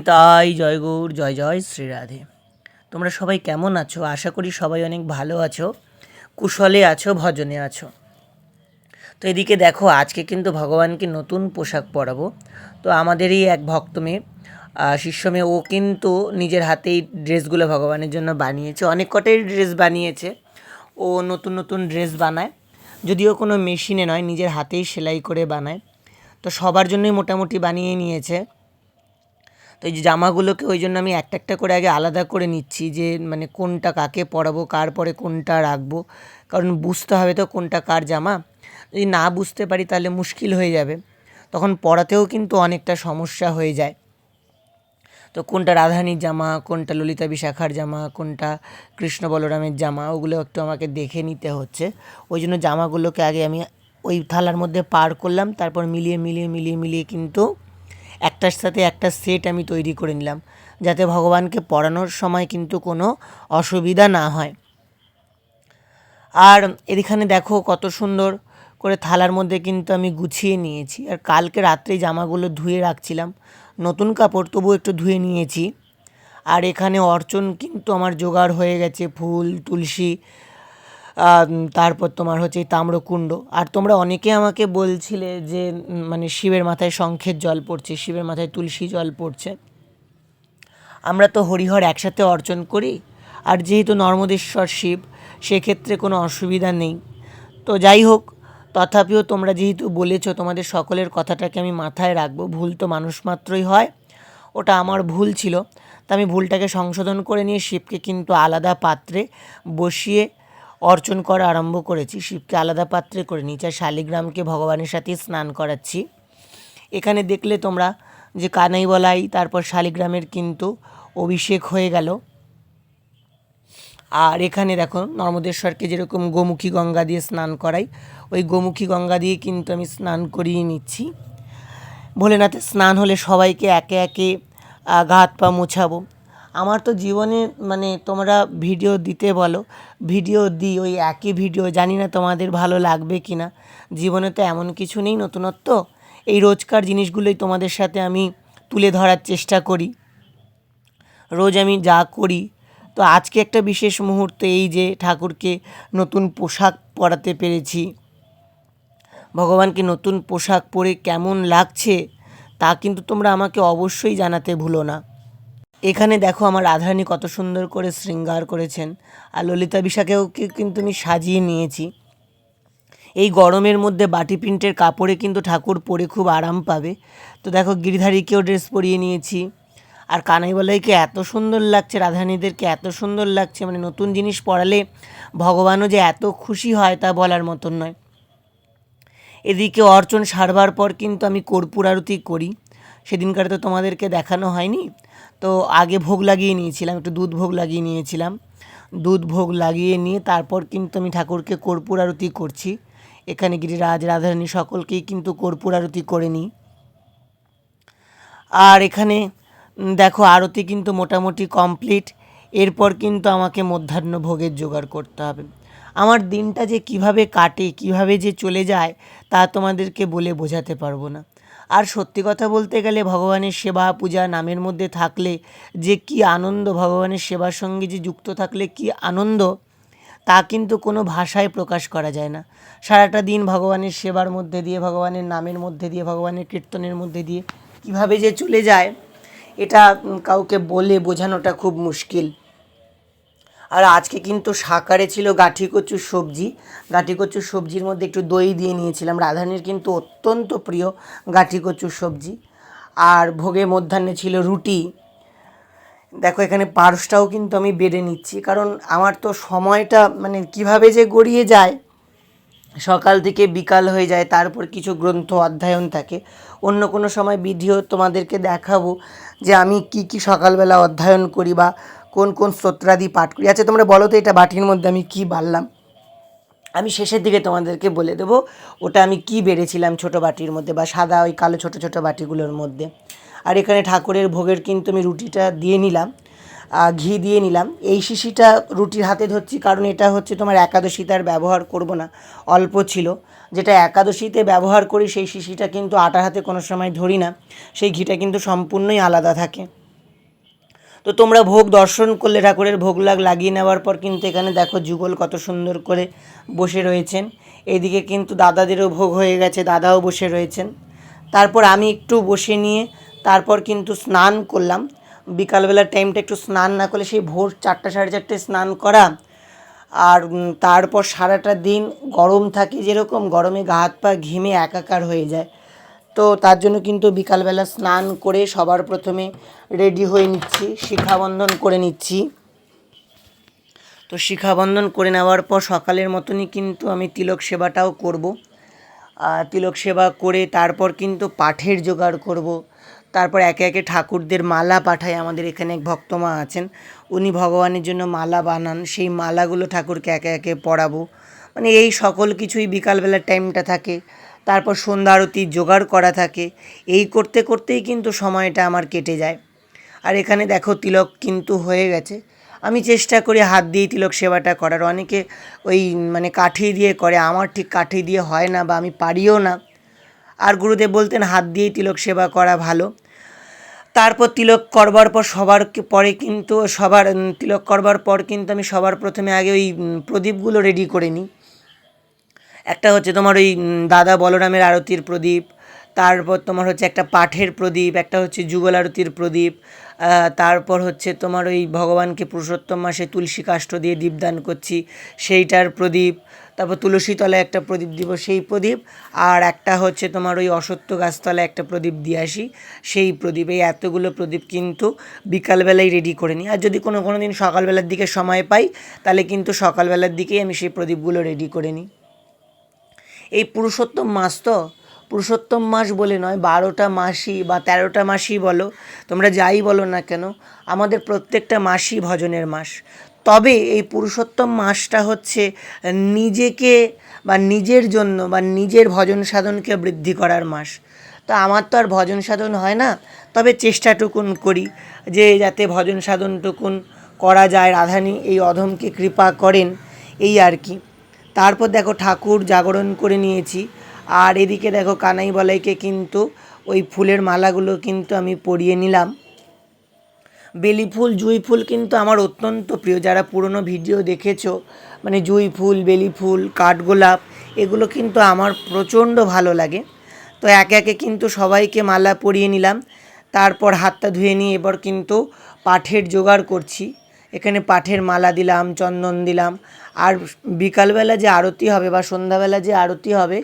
তাই জয় গৌর জয় জয় শ্রী রাধে। তোমরা সবাই কেমন আছো? আশা করি সবাই অনেক ভালো আছো, কুশলে আছো, ভজনে আছো। তো এদিকে দেখো, আজকে কিন্তু ভগবানকে নতুন পোশাক পরাবো। তো আমাদেরই এক ভক্ত মেয়ে, শিষ্য মেয়ে, ও কিন্তু নিজের হাতেই ড্রেসগুলো ভগবানের জন্য বানিয়েছে। অনেক কটাই ড্রেস বানিয়েছে। ও নতুন নতুন ড্রেস বানায়, যদিও কোনো মেশিনে নয়, নিজের হাতেই সেলাই করে বানায়। তো সবার জন্যই মোটামুটি বানিয়ে নিয়েছে। তো এই যে জামাগুলোকে ওই জন্য আমি একটা একটা করে আগে আলাদা করে নিচ্ছি, যে মানে কোনটা কাকে পরাবো, কার পরে কোনটা রাখবো, কারণ বুঝতে হবে তো কোনটা কার জামা। যদি না বুঝতে পারি তাহলে মুশকিল হয়ে যাবে, তখন পরাতেও কিন্তু অনেকটা সমস্যা হয়ে যায়। তো কোনটা রাধারানীর জামা, কোনটা ললিতা বিশাখার জামা, কোনটা কৃষ্ণ বলরামের জামা, ওগুলো একটু আমাকে দেখে নিতে হচ্ছে। ওই জন্য জামাগুলোকে আগে আমি ওই থালার মধ্যে পার করলাম, তারপর মিলিয়ে মিলিয়ে মিলিয়ে মিলিয়ে কিন্তু একটার সাথে একটা সেট আমি তৈরি করে নিলাম, যাতে ভগবানকে পড়ানোর সময় কিন্তু কোনো অসুবিধা না হয়। আর এখানে দেখো কত সুন্দর করে থালার মধ্যে কিন্তু আমি গুছিয়ে নিয়েছি। আর কালকে রাত্রেই জামাগুলো ধুয়ে রাখছিলাম, নতুন কাপড় তবু একটু ধুয়ে নিয়েছি। আর এখানে অর্চন কিন্তু আমার জোগাড় হয়ে গেছে, ফুল, তুলসী, তারপর তোমার হচ্ছে তাম্রকুণ্ড। আর তোমরা অনেকে আমাকে বলছিলে যে মানে শিবের মাথায় শঙ্খের জল পড়ছে, শিবের মাথায় তুলসী জল পড়ছে। আমরা তো হরিহর একসাথে অর্চন করি, আর যেহেতু নর্মদেশ্বর শিব, সেক্ষেত্রে কোনো অসুবিধা নেই। তো যাই হোক, তথাপিও তোমরা যেহেতু বলেছো, তোমাদের সকলের কথাটাকে আমি মাথায় রাখবো। ভুল তো মানুষ মাত্রই হয়, ওটা আমার ভুল ছিল। তা আমি ভুলটাকে সংশোধন করে নিয়ে শিবকে কিন্তু আলাদা পাত্রে বসিয়ে অর্চন করা আরম্ভ করেছি। শিবকে আলাদা পাত্রে করে নিয়েছি, আর শালিগ্রামকে ভগবানের সাথে স্নান করাচ্ছি। এখানে দেখলে তোমরা যে কানাইবলাই, তারপর শালিগ্রামের কিন্তু অভিষেক হয়ে গেল। আর এখানে দেখো, নর্মদেশ্বরকে যেরকম গোমুখী গঙ্গা দিয়ে স্নান করাই, ওই গোমুখী গঙ্গা দিয়ে কিন্তু আমি স্নান করিয়ে নিচ্ছি। ভোলেনাথের স্নান হলে সবাইকে একে একে গা হাত পা মোছাবো। আমার তো জীবনে মানে তোমরা ভিডিও দিতে বলো, ভিডিও দিই, ওই একই ভিডিও, জানি না তোমাদের ভালো লাগবে কি না। জীবনে তো এমন কিছু নেই নতুনত্ব, এই রোজকার জিনিসগুলোই তোমাদের সাথে আমি তুলে ধরার চেষ্টা করি। রোজ আমি যা করি। তো আজকে একটা বিশেষ মুহূর্ত, এই যে ঠাকুরকে নতুন পোশাক পরাতে পেরেছি। ভগবানকে নতুন পোশাক পরে কেমন লাগছে তা কিন্তু তোমরা আমাকে অবশ্যই জানাতে ভুলো না। এখানে দেখো আমার রাধারানী কত সুন্দর করে শৃঙ্গার করেছেন, আর ললিতা বিশাখাকেও কিন্তু আমি সাজিয়ে নিয়েছি। এই গরমের মধ্যে বাটি প্রিন্টের কাপড়ে কিন্তু ঠাকুর পরে খুব আরাম পাবে। তো দেখো, গিরিধারীকেও ড্রেস পরিয়ে নিয়েছি। আর কানাইবালাইকে এত সুন্দর লাগছে, রাধারানীদেরকে এত সুন্দর লাগছে, মানে নতুন জিনিস পরালে ভগবানও যে এত খুশি হয় তা বলার মতন নয়। এদিকে অর্চন সারবার পর কিন্তু আমি কর্পূর আরতি করি। সেদিনকার তো তোমাদেরকে দেখানো হয়নি। তো আগে ভোগ লাগিয়ে নিয়েছিলাম, একটু দুধ ভোগ লাগিয়ে নিয়েছিলাম। দুধ ভোগ লাগিয়ে নিয়ে তারপর কিন্তু আমি ঠাকুরকে কর্পূর আরতি করছি। এখানে গিরিরাজ, রাধারানী সকলকেই কিন্তু কর্পূর আরতি করে নিই। আর এখানে দেখো, আরতি কিন্তু মোটামুটি কমপ্লিট। এরপর কিন্তু আমাকে মধ্যাহ্ন ভোগের জোগাড় করতে হবে। আমার দিনটা যে কিভাবে কাটে, কিভাবে যে চলে যায়, তা তোমাদেরকে বলে বোঝাতে পারবো না। আর সত্যি কথা বলতে গেলে, ভগবানের সেবা পূজা নামের মধ্যে থাকলে যে কি আনন্দ, ভগবানের সেবার সঙ্গে যে যুক্ত থাকলে কি আনন্দ, তা কিন্তু কোনো ভাষায় প্রকাশ করা যায় না। সারাটা দিন ভগবানের সেবার মধ্যে দিয়ে, ভগবানের নামের মধ্যে দিয়ে, ভগবানের কীর্তনের মধ্যে দিয়ে কীভাবে যে চলে যায়, এটা কাউকে বলে বোঝানোটা খুব মুশকিল। আর আজকে কিন্তু শাকারে ছিল গাঠি কচুর সবজি। গাঠি কচুর সবজির মধ্যে একটু দই দিয়ে নিয়েছিলাম। রাধারানীর কিন্তু অত্যন্ত প্রিয় গাঠি কচুর সবজি। আর ভোগে মধ্যাহ্নে ছিল রুটি। দেখো, এখানে পারসটাও কিন্তু আমি বেড়ে নিচ্ছি, কারণ আমার তো সময়টা মানে কিভাবে যে গড়িয়ে যায়, সকাল থেকে বিকাল হয়ে যায়, তারপর কিছু গ্রন্থ অধ্যয়ন থাকে। অন্য কোনো সময় ভিডিও তোমাদেরকে দেখাবো যে আমি কি কি সকালবেলা অধ্যয়ন করি, বা কোন কোন স্তোত্রাদি পাঠ করি। আচ্ছা, তোমরা বলো তো, এটা বাটির মধ্যে আমি কি বাড়লাম? আমি শেষের দিকে তোমাদেরকে বলে দেবো ওটা আমি কি বেড়েছিলাম ছোটো বাটির মধ্যে, বা সাদা ওই কালো ছোটো ছোটো বাটিগুলোর মধ্যে। আর এখানে ঠাকুরের ভোগের কিন্তু আমি রুটিটা দিয়ে নিলাম, ঘি দিয়ে নিলাম। এই শিশিটা রুটির হাতে ধরছি, কারণ এটা হচ্ছে তোমার একাদশীতে আর ব্যবহার করব না, অল্প ছিল। যেটা একাদশীতে ব্যবহার করি সেই শিশিটা কিন্তু আটার হাতে কোনো সময় ধরি না, সেই ঘিটা কিন্তু সম্পূর্ণই আলাদা থাকে। তো তোমরা ভোগ দর্শন করলে, ঠাকুরের ভোগ লাগিয়ে নেওয়ার পর কিন্তু এখানে দেখো যুগল কত সুন্দর করে বসে রয়েছেন। এদিকে কিন্তু দাদাদেরও ভোগ হয়ে গেছে, দাদাও বসে রয়েছেন। তারপর আমি একটু বসে নিয়ে তারপর কিন্তু স্নান করলাম। বিকালবেলার টাইমটা একটু স্নান না করলে সেই ভোর 4টা 4:30 স্নান করা, আর তারপর সারাটা দিন গরম থাকে, যেরকম গরমে গা হাত পা ঘেমে একাকার হয়ে যায়। তো তার জন্য কিন্তু বিকালবেলা স্নান করে সবার প্রথমে রেডি হয়ে নিচ্ছি, শিখাবন্ধন করে নিচ্ছি। তো শিখাবন্ধন করে নেওয়ার পর সকালের মতনই কিন্তু আমি তিলক সেবাটাও করব। তিলক সেবা করে তারপর কিন্তু পাঠের জোগাড় করব। তারপর একে একে ঠাকুরদের মালা পাঠায়। আমাদের এখানে এক ভক্তমা আছেন, উনি ভগবানের জন্য মালা বানান, সেই মালাগুলো ঠাকুরকে একে একে পরাবো। মানে এই সকল কিছুই বিকালবেলার টাইমটা থাকে। তারপর সন্ধ্যা আরতির জোগাড় করা থাকে। এই করতে করতেই কিন্তু সময়টা আমার কেটে যায়। আর এখানে দেখো তিলক কিন্তু হয়ে গেছে। আমি চেষ্টা করি হাত দিয়েই তিলক সেবাটা করার। অনেকে ওই মানে কাঠি দিয়ে করে, আমার ঠিক কাঠি দিয়ে হয় না বা আমি পারিও না। আর গুরুদেব বলতেন হাত দিয়েই তিলক সেবা করা ভালো। তারপর তিলক করবার পর তিলক করবার পর কিন্তু আমি সবার প্রথমে আগে ওই প্রদীপগুলো রেডি করে নিই। একটা হচ্ছে তোমার ওই দাদা বলরামের আরতির প্রদীপ, তারপর তোমার হচ্ছে একটা পাঠের প্রদীপ, একটা হচ্ছে যুগল আরতির প্রদীপ, তারপর হচ্ছে তোমার ওই ভগবানকে পুরুষোত্তম মাসে তুলসী কাষ্ঠ দিয়ে দীপদান করছি সেইটার প্রদীপ, তারপর তুলসী তলায় একটা প্রদীপ দিব সেই প্রদীপ, আর একটা হচ্ছে তোমার ওই অশ্বত্থ গাছতলায় একটা প্রদীপ দিয়ে আসি সেই প্রদীপ। এই এতগুলো প্রদীপ কিন্তু বিকালবেলায় রেডি করে নিই। আর যদি কোনো দিন সকালবেলার দিকে সময় পাই তাহলে কিন্তু সকালবেলার দিকেই আমি সেই প্রদীপগুলো রেডি করে নিই। এই পুরুষোত্তম মাস বলে নয়, 12টা মাসই বা 13টা মাসই বলো, তোমরা যাই বলো না কেন, আমাদের প্রত্যেকটা মাসই ভজনের মাস। তবে এই পুরুষোত্তম মাসটা হচ্ছে নিজেকে বা নিজের জন্য বা নিজের ভজন সাধনকে বৃদ্ধি করার মাস। তো আমার তো আর ভজন সাধন হয় না, তবে চেষ্টাটুকুন করি যে যাতে ভজন সাধনটুকুন করা যায়, রাধানী এই অধমকে কৃপা করেন, এই আর কি। তারপর দেখো ঠাকুর জাগরণ করে নিয়েছি। আর এদিকে দেখো কানাই বলাইকে কিন্তু ওই ফুলের মালাগুলো কিন্তু আমি পরিয়ে নিলাম। বেলি ফুল, জুঁই ফুল কিন্তু আমার অত্যন্ত প্রিয়। যারা পুরনো ভিডিও দেখেছো, মানে জুঁই ফুল, বেলি ফুল, কাঠগোলাপ, এগুলো কিন্তু আমার প্রচণ্ড ভালো লাগে। তো একে একে কিন্তু সবাইকে মালা পরিয়ে নিলাম। তারপর হাতটা ধুয়ে নিয়ে এবার কিন্তু পাঠের জোগাড় করছি। এখানে পাঠের মালা দিলাম, চন্দন দিলাম। আর বিকালবেলা যে আরতি হবে বা সন্ধ্যাবেলা যে আরতি হবে,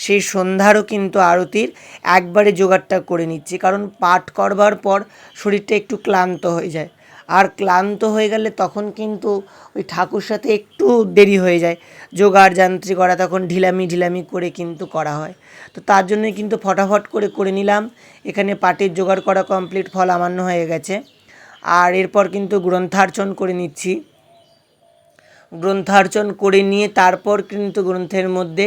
সেই সন্ধ্যারও কিন্তু আরতির একবারে জোগাড়টা করে নিচ্ছি। কারণ পাঠ করবার পর শরীরটা একটু ক্লান্ত হয়ে যায়। আর ক্লান্ত হয়ে গেলে তখন কিন্তু ওই ঠাকুর সাথে একটু দেরি হয়ে যায়, জোগাড় যান্ত্রিক করা তখন ঢিলামি করে কিন্তু করা হয়। তো তার জন্যই কিন্তু ফটাফট করে নিলাম। এখানে পাঠের জোগাড় করা কমপ্লিট, ফল আমান্য হয়ে গেছে। আর এরপর কিন্তু গ্রন্থার্চন করে নিচ্ছি। গ্রন্থার্চন করে নিয়ে তারপর কিন্তু গ্রন্থের মধ্যে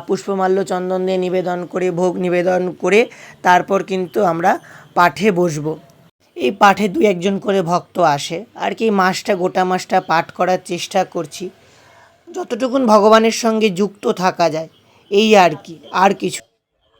পুষ্পমাল্য চন্দন দিয়ে নিবেদন করে, ভোগ নিবেদন করে তারপর কিন্তু আমরা পাঠে বসবো। এই পাঠে 2-1 করে ভক্ত আসে আর কি। গোটা মাসটা পাঠ করার চেষ্টা করছি, যতটুকুন ভগবানের সঙ্গে যুক্ত থাকা যায়, এই আর কি, আর কিছু।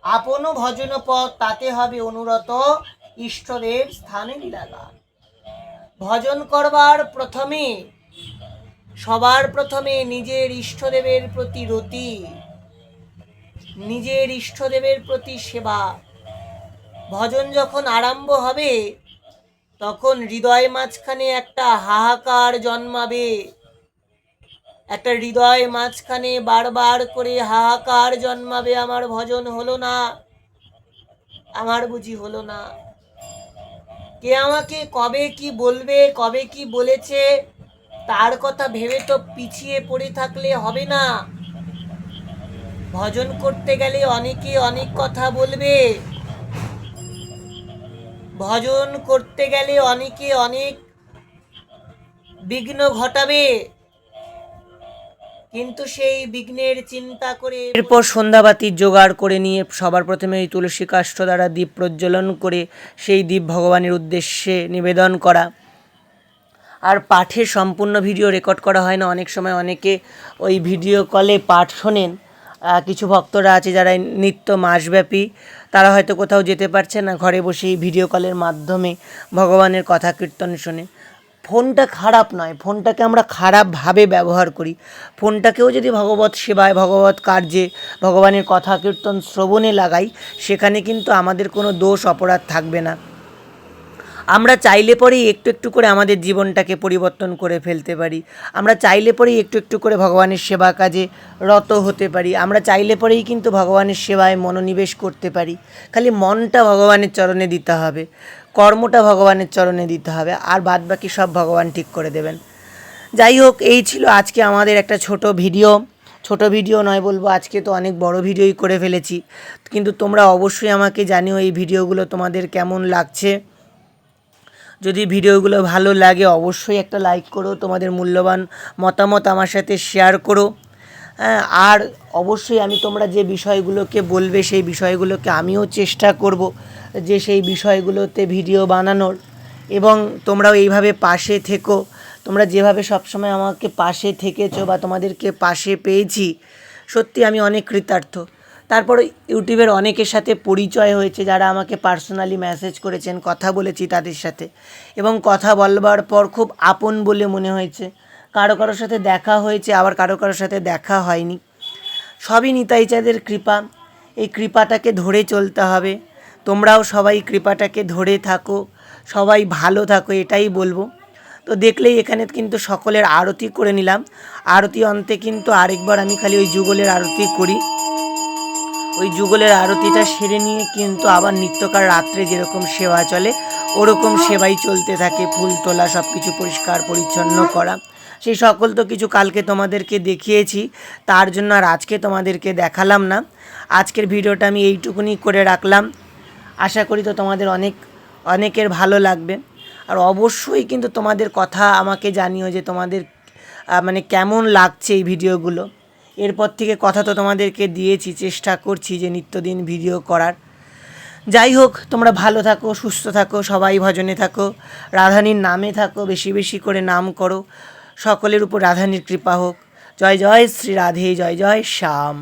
আপন ভজন পথ তাতে হবে অনুরত, ইষ্টদেব স্থানে লীলাগান। ভজন করবার সবার প্রথমে নিজের ইষ্টদেবের প্রতি রতি, নিজের ইষ্টদেবের প্রতি সেবা। ভজন যখন আরম্ভ হবে তখন হৃদয় মাঝখানে একটা হাহাকার জন্মাবে। একটা হৃদয় মাঝখানে বারবার করে হাহাকার জন্মাবে, আমার ভজন হলো না, আমার বুঝি হলো না। কে আমাকে কবে কি বলবে, কবে কি বলেছে, তার কথা ভেবে তো পিছিয়ে পড়ে থাকলে হবে না। ভজন করতে গেলে অনেকে অনেক কথা বলবে, ভজন করতে গেলে অনেকে অনেক বিঘ্ন ঘটাবে, কিন্তু সেই বিঘ্নের চিন্তা করে এরপর সন্ধ্যাবাতির জোগাড় করে নিয়ে সবার প্রথমে এই তুলসী কাষ্ঠ দ্বারা দীপ প্রজ্বলন করে সেই দীপ ভগবানের উদ্দেশ্যে নিবেদন করা। আর পাঠের সম্পূর্ণ ভিডিও রেকর্ড করা হয় না, অনেক সময় অনেকে ওই ভিডিও কলে পাঠ শোনেন, কিছু ভক্তরা আছে যারা নিত্য মাসব্যাপী, তারা হয়তো কোথাও যেতে পারছে না, ঘরে বসেই ভিডিও কলের মাধ্যমে ভগবানের কথা কীর্তন শোনে। ফোনটা খারাপ নয়, ফোনটাকে আমরা খারাপভাবে ব্যবহার করি। ফোনটাকেও যদি ভগবত সেবায়, ভগবত কার্যে, ভগবানের কথা কীর্তন শ্রবণে লাগাই, সেখানে কিন্তু আমাদের কোনো দোষ অপরাধ থাকবে না। আমরা চাইলে পরেই একটু একটু করে আমাদের জীবনটাকে পরিবর্তন করে ফেলতে পারি। আমরা চাইলে পরেই একটু একটু করে ভগবানের সেবা কাজে রত হতে পারি। আমরা চাইলে পরেই কিন্তু ভগবানের সেবায় মনোনিবেশ করতে পারি। খালি মনটা ভগবানের চরণে দিতে হবে, কর্মটা ভগবানের চরণে দিতে হবে, আর বাদ বাকি সব ভগবান ঠিক করে দেবেন। যাই হোক, এই ছিল আজকে আমাদের একটা ছোট ভিডিও নয় বলবো, আজকে তো অনেক বড় ভিডিওই করে ফেলেছি। কিন্তু তোমরা অবশ্যই আমাকে জানিও এই ভিডিওগুলো তোমাদের কেমন লাগছে। যদি ভিডিওগুলো ভালো লাগে অবশ্যই একটা লাইক করো, তোমাদের মূল্যবান মতামত আমার সাথে শেয়ার করো। হ্যাঁ, আর অবশ্যই আমি তোমরা যে বিষয়গুলোকে বলবে সেই বিষয়গুলোকে আমিও চেষ্টা করব যে সেই বিষয়গুলোতে ভিডিও বানানোর, এবং তোমরাও এইভাবে পাশে থেকো। তোমরা যেভাবে সবসময় আমাকে পাশে থেকেছো বা তোমাদেরকে পাশে পেয়েছি, সত্যি আমি অনেক কৃতার্থ। তারপরে ইউটিউবের অনেকের সাথে পরিচয় হয়েছে, যারা আমাকে পার্সোনালি মেসেজ করেছেন, কথা বলেছি তাদের সাথে, এবং কথা বলবার পর খুব আপন বলে মনে হয়েছে। কারোর সাথে দেখা হয়েছে, আবার কারোর সাথে দেখা হয়নি। সবই নিতাই চাঁদের কৃপা। এই কৃপাটাকে ধরে চলতে হবে। তোমরাও সবাই কৃপাটাকে ধরে থাকো, সবাই ভালো থাকো, এটাই বলবো। তো দেখলেই এখানে কিন্তু সকলের আরতি করে নিলাম। আরতি অন্তে কিন্তু আরেকবার আমি খালি ওই যুগলের আরতি করি। ওই যুগলের আরতিটা সেরে নিয়ে কিন্তু আবার নিত্যকার রাত্রে যেরকম সেবা চলে ওরকম সেবাই চলতে থাকে। ফুল তোলা, সব কিছু পরিষ্কার পরিচ্ছন্ন করা, সেই সকল তো কিছু কালকে তোমাদেরকে দেখিয়েছি, তার জন্য আর আজকে তোমাদেরকে দেখালাম না। আজকের ভিডিওটা আমি এইটুকুনি করে রাখলাম। আশা করি তো তোমাদের অনেকের ভালো লাগবে। আর অবশ্যই কিন্তু তোমাদের কথা আমাকে জানিও যে তোমাদের মানে কেমন লাগছে এই ভিডিওগুলো। এরপর থেকে কথা তো তোমাদেরকে দিয়েছি, চেষ্টা করছি যে নিত্যদিন ভিডিও করার। যাই হোক, তোমরা ভালো থাকো, সুস্থ থাকো, সবাই ভজনে থাকো, রাধানীর নামে থাকো, বেশি বেশি করে নাম করো। সকলের উপর রাধানীর কৃপা হোক। জয় জয় শ্রী রাধে, জয় জয় শ্যাম।